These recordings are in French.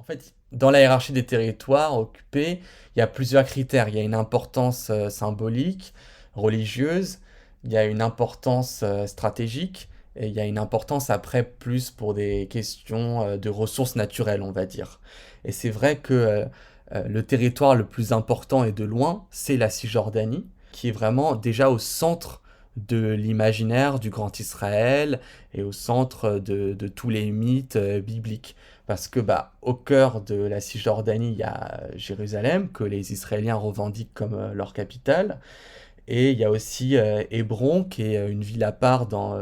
En fait, dans la hiérarchie des territoires occupés, il y a plusieurs critères. Il y a une importance symbolique, religieuse, il y a une importance stratégique, et il y a une importance après plus pour des questions de ressources naturelles, on va dire. Et c'est vrai que le territoire le plus important et de loin, c'est la Cisjordanie, qui est vraiment déjà au centre de l'imaginaire du Grand Israël et au centre de tous les mythes bibliques. Parce que au cœur de la Cisjordanie, il y a Jérusalem, que les Israéliens revendiquent comme leur capitale. Et il y a aussi Hébron, qui est une ville à part dans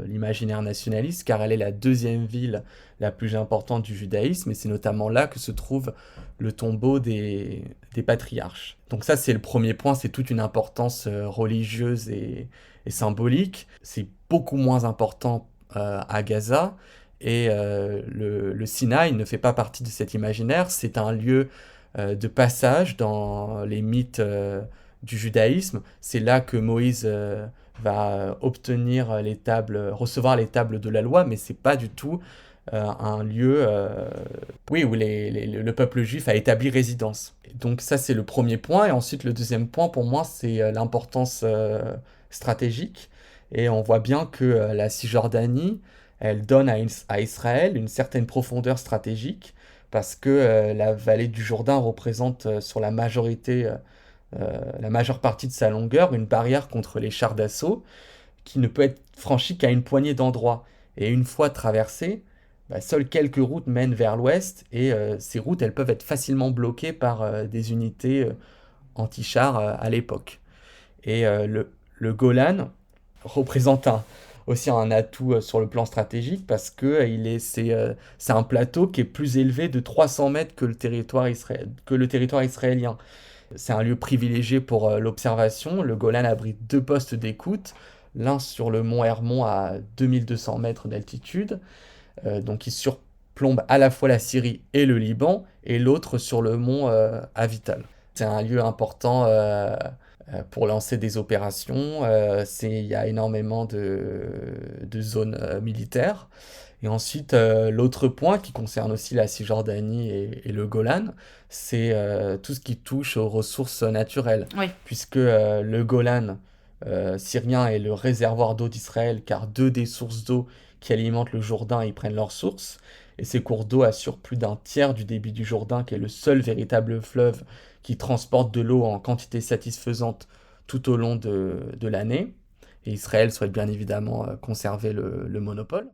l'imaginaire nationaliste, car elle est la deuxième ville la plus importante du judaïsme, et c'est notamment là que se trouve le tombeau des patriarches. Donc ça, c'est le premier point, c'est toute une importance religieuse et symbolique. C'est beaucoup moins important à Gaza, et le Sinaï ne fait pas partie de cet imaginaire, c'est un lieu de passage dans les mythes du judaïsme. C'est là que Moïse va obtenir les tables, recevoir les tables de la loi, mais c'est pas du tout un lieu oui, où le peuple juif a établi résidence. Et donc ça, c'est le premier point. Et ensuite, le deuxième point, pour moi, c'est l'importance stratégique. Et on voit bien que la Cisjordanie, elle donne à Israël une certaine profondeur stratégique, parce que la vallée du Jourdain représente sur la majeure partie de sa longueur une barrière contre les chars d'assaut qui ne peut être franchie qu'à une poignée d'endroits. Et une fois traversée, seules quelques routes mènent vers l'ouest, et ces routes, elles peuvent être facilement bloquées par des unités anti-chars à l'époque. Et le Golan représente aussi un atout sur le plan stratégique, parce que c'est un plateau qui est plus élevé de 300 mètres que que le territoire israélien. C'est un lieu privilégié pour l'observation. Le Golan abrite deux postes d'écoute, l'un sur le mont Hermon à 2200 mètres d'altitude, donc qui surplombe à la fois la Syrie et le Liban, et l'autre sur le mont Avital. C'est un lieu important pour lancer des opérations. Il y a énormément de zones militaires. Et ensuite, l'autre point qui concerne aussi la Cisjordanie et le Golan, c'est tout ce qui touche aux ressources naturelles, Oui. puisque le Golan syrien est le réservoir d'eau d'Israël, car deux des sources d'eau qui alimentent le Jourdain y prennent leur source, et ces cours d'eau assurent plus d'un tiers du débit du Jourdain, qui est le seul véritable fleuve qui transporte de l'eau en quantité satisfaisante tout au long de l'année. Et Israël souhaite bien évidemment conserver le monopole.